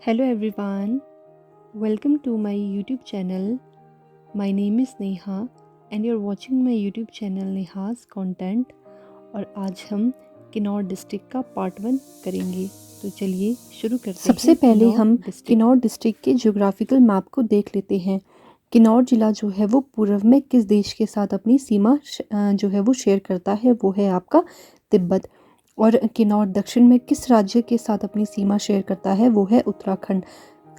Hello everyone, welcome to my YouTube channel. My name is Neha and you're watching my YouTube channel Neha's Content। और आज हम Kinnaur district का part 1 करेंगे। तो चलिए शुरू करते हैं। सबसे पहले हम किन्नौर डिस्ट्रिक्ट के ज्योग्राफिकल मैप को देख लेते हैं। किन्नौर जिला जो है वो पूर्व में किस देश के साथ अपनी सीमा जो है वो शेयर करता है, वो है आपका तिब्बत। और किन्नौर दक्षिण में किस राज्य के साथ अपनी सीमा शेयर करता है, वो है उत्तराखंड।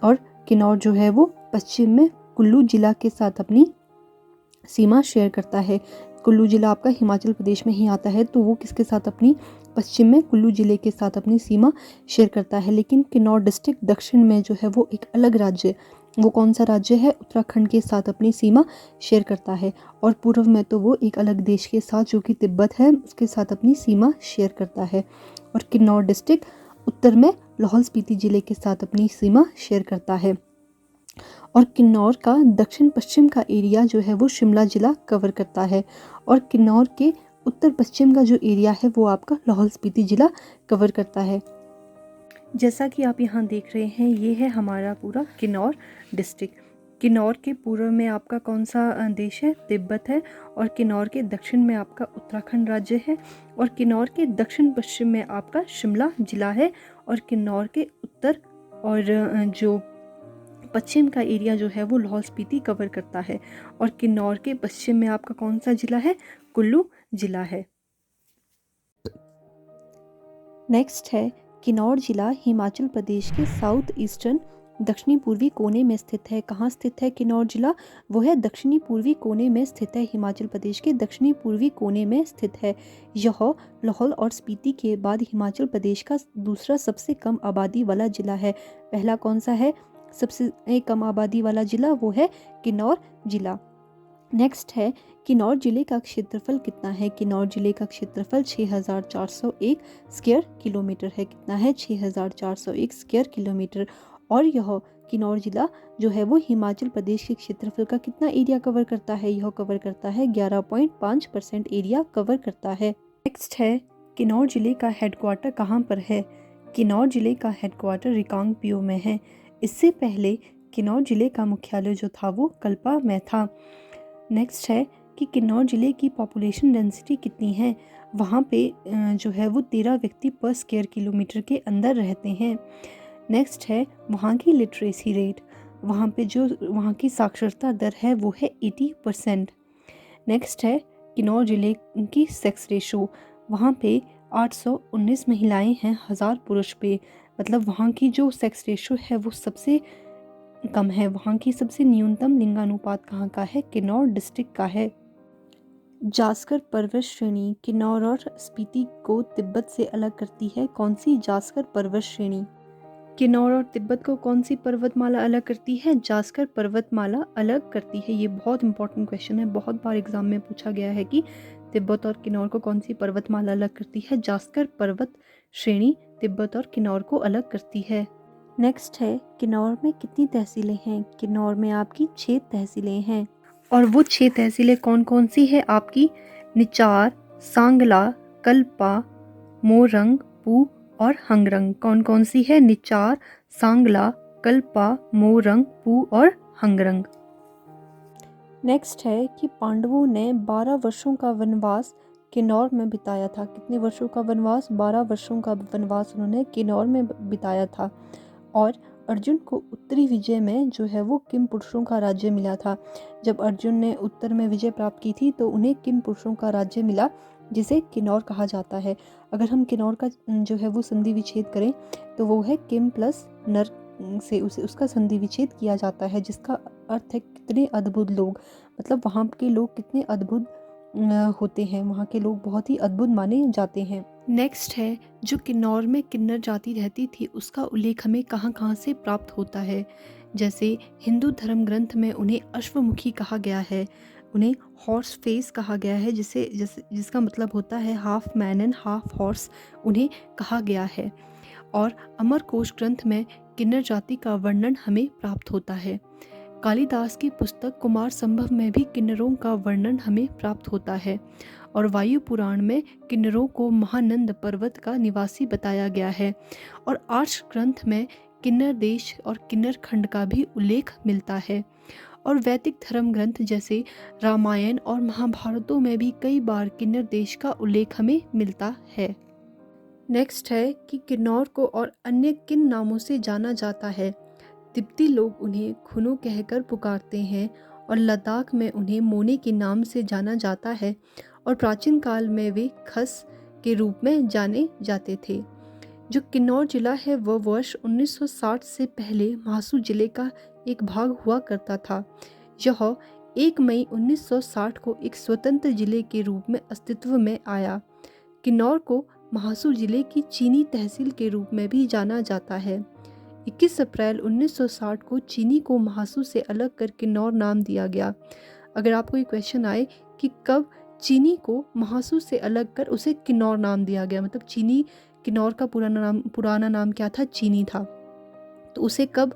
और किन्नौर जो है वो पश्चिम में कुल्लू जिला के साथ अपनी सीमा शेयर करता है। कुल्लू जिला आपका हिमाचल प्रदेश में ही आता है, तो वो किसके साथ अपनी पश्चिम में कुल्लू जिले के साथ अपनी सीमा शेयर करता है। लेकिन किन्नौर डिस्ट्रिक्ट दक्षिण में जो है वो एक अलग राज्य, वो कौन सा राज्य है, उत्तराखंड के साथ अपनी सीमा शेयर करता है। और पूर्व में तो वो एक अलग देश के साथ जो कि तिब्बत है उसके साथ अपनी सीमा शेयर करता है। और किन्नौर डिस्ट्रिक्ट उत्तर में लाहौल स्पीति जिले के साथ अपनी सीमा शेयर करता है। और किन्नौर का दक्षिण पश्चिम का एरिया जो है वो शिमला जिला कवर करता है। और किन्नौर के उत्तर पश्चिम का जो एरिया है वो आपका लाहौल स्पीति जिला कवर करता है। जैसा कि आप यहाँ देख रहे हैं, ये है हमारा पूरा किन्नौर डिस्ट्रिक्ट। किन्नौर के पूर्व में आपका कौन सा देश है, तिब्बत है। और किन्नौर के दक्षिण में आपका उत्तराखंड राज्य है। और किन्नौर के दक्षिण पश्चिम में आपका शिमला जिला है। और किन्नौर के उत्तर और जो पश्चिम का एरिया जो है वो लाहौल स्पीति कवर करता है। और किन्नौर के पश्चिम में आपका कौन सा जिला है, कुल्लू जिला है। नेक्स्ट है किन्नौर जिला हिमाचल प्रदेश के साउथ ईस्टर्न दक्षिणी पूर्वी कोने में स्थित है। कहाँ स्थित है किन्नौर जिला, वो है दक्षिणी पूर्वी कोने में स्थित है। हिमाचल प्रदेश के दक्षिणी पूर्वी कोने में स्थित है। यह लाहौल और स्पीति के बाद हिमाचल प्रदेश का दूसरा सबसे कम आबादी वाला जिला है। पहला कौन सा है सबसे कम आबादी वाला जिला, वो है किन्नौर जिला। नेक्स्ट है किन्नौर जिले का क्षेत्रफल कितना है। किन्नौर जिले का क्षेत्रफल 6401 स्क्वायर किलोमीटर है। कितना है, 6401 स्क्वायर किलोमीटर। और यह किन्नौर जिला जो है वो हिमाचल प्रदेश के क्षेत्रफल का कितना एरिया कवर करता है, यह कवर करता है 11.5% एरिया कवर करता है। नेक्स्ट है किन्नौर जिले का हेडक्वार्टर कहाँ पर है। किन्नौर जिले का हेडक्वार्टर रिकांगपिओ में है। इससे पहले किन्नौर जिले का मुख्यालय जो था वो कल्पा में था। नेक्स्ट है कि किन्नौर जिले की पॉपुलेशन डेंसिटी कितनी है। वहाँ पे जो है वो 13 व्यक्ति पर स्क्वायर किलोमीटर के अंदर रहते हैं। नेक्स्ट है वहाँ की लिटरेसी रेट, वहाँ पे जो वहाँ की साक्षरता दर है वो है 80%। नेक्स्ट है किन्नौर जिले की सेक्स रेशो, वहाँ पे 819 महिलाएं हैं 1000 पुरुष पे। मतलब वहाँ की जो सेक्स रेशो है वो सबसे कम है। वहाँ की सबसे न्यूनतम लिंगानुपात कहाँ का है, किन्नौर डिस्ट्रिक्ट का है। जास्कर पर्वत श्रेणी किन्नौर और स्पीति को तिब्बत से अलग करती है। कौन सी जास्कर पर्वत श्रेणी किन्नौर और तिब्बत को कौन सी पर्वतमाला अलग करती है, जास्कर पर्वतमाला अलग करती है। ये बहुत इंपॉर्टेंट क्वेश्चन है, बहुत बार एग्जाम में पूछा गया है कि तिब्बत और किन्नौर को कौन सी पर्वतमाला अलग करती है। जास्कर पर्वत श्रेणी तिब्बत और किन्नौर को अलग करती है। नेक्स्ट है किन्नौर में कितनी तहसीलें हैं। किन्नौर में आपकी 6 तहसीलें हैं। और वो 6 तहसीलें कौन कौन सी है आपकी, निचार, सांगला, कल्पा, मोरंग, पू और हंगरंग। कौन कौन सी है, निचार, सांगला, कल्पा, मोरंग, पू और हंगरंग। नेक्स्ट है कि पांडवों ने 12 वर्षों का वनवास किन्नौर में बिताया था। कितने वर्षों का वनवास, 12 वर्षों का वनवास उन्होंने किन्नौर में बिताया था। और अर्जुन को उत्तरी विजय में जो है वो किम पुरुषों का राज्य मिला था। जब अर्जुन ने उत्तर में विजय प्राप्त की थी तो उन्हें किम पुरुषों का राज्य मिला, जिसे किन्नौर कहा जाता है। अगर हम किन्नौर का जो है वो संधि विच्छेद करें तो वो है किम प्लस नर से उसका संधि विच्छेद किया जाता है, जिसका अर्थ है कितने अद्भुत लोग, मतलब वहाँ के लोग कितने अद्भुत होते हैं, वहाँ के लोग बहुत ही अद्भुत माने जाते हैं। नेक्स्ट है जो किन्नौर में किन्नर जाति रहती थी उसका उल्लेख हमें कहाँ कहाँ से प्राप्त होता है। जैसे हिंदू धर्म ग्रंथ में उन्हें अश्वमुखी कहा गया है, उन्हें हॉर्स फेस कहा गया है, जिसका मतलब होता है half man and half horse, उन्हें कहा गया है। और अमरकोश ग्रंथ में किन्नर जाति का वर्णन हमें प्राप्त होता है। कालिदास की पुस्तक कुमार संभव में भी किन्नरों का वर्णन हमें प्राप्त होता है। और वायु पुराण में किन्नरों को महानंद पर्वत का निवासी बताया गया है। और आर्ष ग्रंथ में किन्नर देश और किन्नर खंड का भी उल्लेख मिलता है। और वैदिक धर्म ग्रंथ जैसे रामायण और महाभारतों में भी कई बार किन्नर देश का उल्लेख हमें मिलता है। नेक्स्ट है कि किन्नौर को और अन्य किन नामों से जाना जाता है। तिब्बती लोग उन्हें खुनु कहकर पुकारते हैं और लद्दाख में उन्हें मोने के नाम से जाना जाता है और प्राचीन काल में वे खस के रूप में जाने जाते थे। जो किन्नौर जिला है वह वर्ष 1960 से पहले महासू जिले का एक भाग हुआ करता था। यह 1 मई 1960 को एक स्वतंत्र जिले के रूप में अस्तित्व में आया। किन्नौर को महासू जिले की चीनी तहसील के रूप में भी जाना जाता है। 21 अप्रैल 1960 को चीनी को महासू से अलग कर किन्नौर नाम दिया गया। अगर आपको ये क्वेश्चन आए कि कब चीनी को महासू से अलग कर उसे किन्नौर नाम दिया गया, मतलब चीनी किन्नौर का पुराना नाम क्या था, चीनी था, तो उसे कब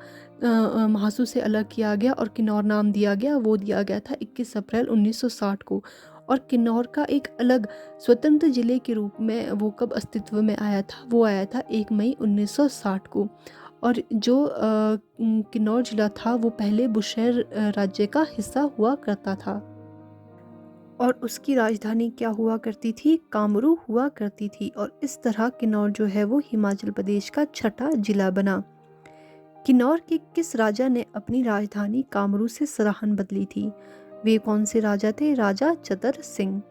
महासू से अलग किया गया और किन्नौर नाम दिया गया, वो दिया गया था 21 अप्रैल 1960 को। और किन्नौर का एक अलग स्वतंत्र जिले के रूप में वो कब अस्तित्व में आया था, वो आया था 1 मई 1960 को। और जो किन्नौर जिला था वो पहले बुशहर राज्य का हिस्सा हुआ करता था और उसकी राजधानी क्या हुआ करती थी, कामरू हुआ करती थी। और इस तरह किन्नौर जो है वो हिमाचल प्रदेश का छठा जिला बना। किन्नौर के किस राजा ने अपनी राजधानी कामरू से सराहन बदली थी? वे कौन से राजा थे? राजा चतर सिंह।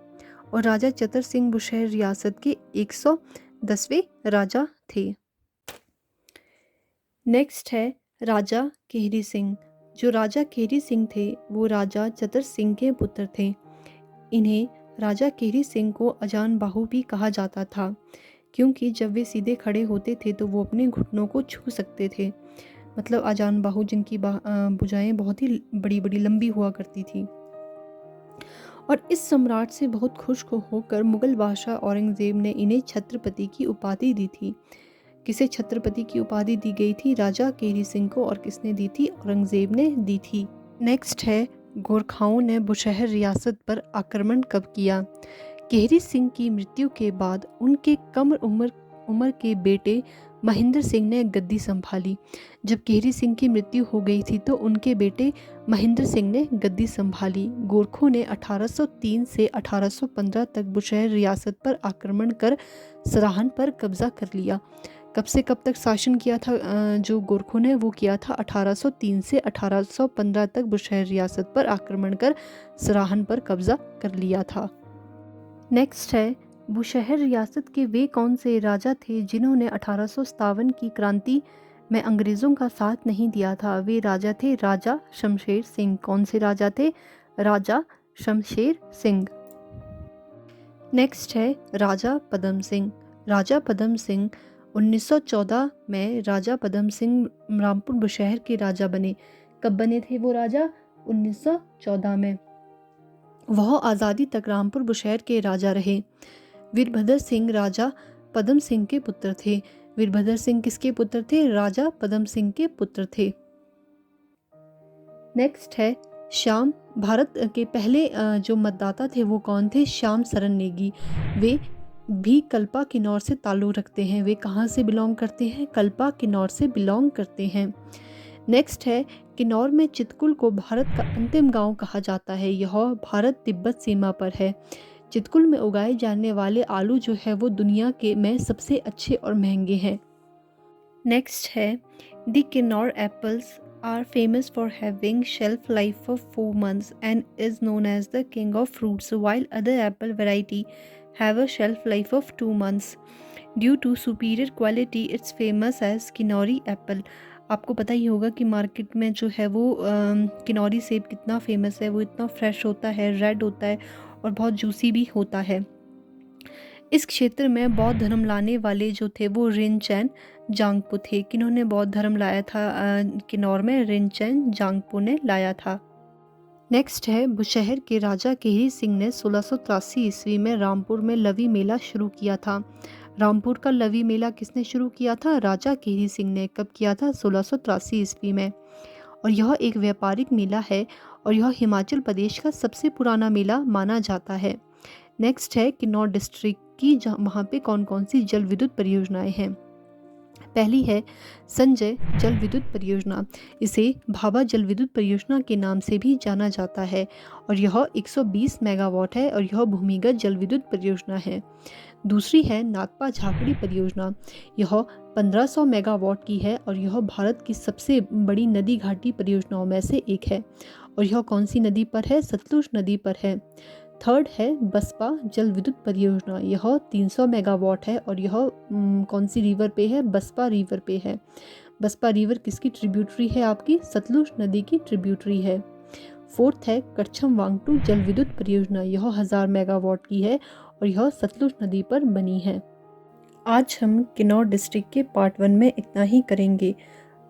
और राजा चतर सिंह बुशहर रियासत के 110वें राजा थे। नेक्स्ट है राजा केहरी सिंह। जो राजा केहरी सिंह थे वो राजा चतर सिंह के पुत्र थे। इन्हें राजा केहरी सिंह को अजान बाहु भी कहा जाता था, क्योंकि जब वे सीधे खड़े होते थे तो वो अपने घुटनों को छू सकते थे। मतलब अजान बाहु जिनकी भुजाएं बहुत ही बड़ी बड़ी लंबी हुआ करती थी। और इस सम्राट से बहुत खुश होकर मुगल बादशाह औरंगजेब ने इन्हें छत्रपति की उपाधि दी थी। किसे छत्रपति की उपाधि दी गई थी? राजा केहरी सिंह को। और किसने दी थी? औरंगजेब ने दी थी। नेक्स्ट है गोरखाओं ने बुशहर रियासत पर आक्रमण कब किया? केहरी सिंह की मृत्यु के बाद उनके कम उम्र के बेटे महेंद्र सिंह ने गद्दी संभाली। जब केहरी सिंह की मृत्यु हो गई थी तो उनके बेटे महेंद्र सिंह ने गद्दी संभाली। गोरखों ने 1803 से 1815 तक बुशहर रियासत पर आक्रमण कर सराहन पर कब्जा कर लिया। कब से कब तक शासन किया था जो गोरखों ने? वो किया था 1803 से 1815 तक बुशहर रियासत पर आक्रमण कर सराहन पर कब्जा कर लिया था। नेक्स्ट है बुशहर रियासत के वे कौन से राजा थे जिन्होंने 1857 की क्रांति में अंग्रेज़ों का साथ नहीं दिया था? वे राजा थे राजा शमशेर सिंह। कौन से राजा थे? राजा शमशेर सिंह। नेक्स्ट है राजा पदम सिंह। राजा पदम सिंह 1914 में राजा पदम सिंह रामपुर बुशहर के राजा बने। कब बने थे वो राजा? 1914 में। वह आज़ादी तक रामपुर बुशहर के राजा रहे। वीरभद्र सिंह राजा पदम सिंह के पुत्र थे। वीरभद्र सिंह किसके पुत्र थे? राजा पदम सिंह के पुत्र थे। नेक्स्ट है श्याम। भारत के पहले जो मतदाता थे वो कौन थे? श्याम सरन नेगी। वे भी कल्पा किन्नौर से ताल्लुक़ रखते हैं। वे कहाँ से बिलोंग करते हैं? कल्पा किन्नौर से बिलोंग करते हैं। नेक्स्ट है किन्नौर में चितकुल को भारत का अंतिम गांव कहा जाता है। यह भारत तिब्बत सीमा पर है। चितकुल में उगाए जाने वाले आलू जो है वो दुनिया के में सबसे अच्छे और महंगे हैं। नेक्स्ट है the Kinnaur apples are famous for having shelf life of 4 months and is known as the king of fruits, while other apple variety have a shelf life of 2 months. Due to superior quality, it's famous as Kinnauri Apple. आपको पता ही होगा कि market में जो है वो किन्नौरी सेब कितना फेमस है। वो इतना फ्रेश होता है, रेड होता है और बहुत जूसी भी होता है। इस क्षेत्र में बौद्ध धर्म लाने वाले जो थे वो रिनचैन जांगपो थे। किन्होंने बौद्ध धर्म लाया था किन्नौर में? रिनचैन जांगपो ने लाया था। नेक्स्ट है बुशहर के राजा केहरी सिंह ने 1683 ईस्वी में रामपुर में लवी मेला शुरू किया था। रामपुर का लवी मेला किसने शुरू किया था? राजा केहरी सिंह ने। कब किया था? 1683 ईस्वी में। और यह एक व्यापारिक मेला है और यह हिमाचल प्रदेश का सबसे पुराना मेला माना जाता है। नेक्स्ट है किन्नौर डिस्ट्रिक्ट की, वहाँ पे कौन कौन सी जल विद्युत परियोजनाएं हैं। पहली है संजय जल विद्युत परियोजना। इसे भाभा जल विद्युत परियोजना के नाम से भी जाना जाता है और यह 120 मेगावाट है और यह भूमिगत जल विद्युत परियोजना है। दूसरी है नागपा झाकड़ी परियोजना। यह 1500 मेगावाट की है और यह भारत की सबसे बड़ी नदी घाटी परियोजनाओं में से एक है और यह कौन सी नदी पर है? सतलुज नदी पर है। थर्ड है बसपा जल विद्युत परियोजना। यह 300 मेगावाट है और यह कौन सी रिवर पे है? बसपा रिवर पे है। बसपा रिवर किसकी ट्रिब्यूटरी है? आपकी सतलुज नदी की ट्रिब्यूटरी है। फोर्थ है करछम वांगटू जल विद्युत परियोजना। यह 1000 मेगावाट की है और यह सतलुज नदी पर बनी है। आज हम किन्नौर डिस्ट्रिक्ट के पार्ट 1 में इतना ही करेंगे।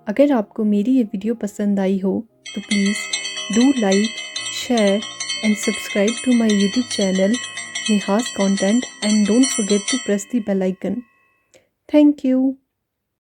अगर आपको मेरी ये वीडियो पसंद आई हो तो please do like, share and subscribe to my YouTube channel Neha's Content and don't forget to press the bell icon. Thank you.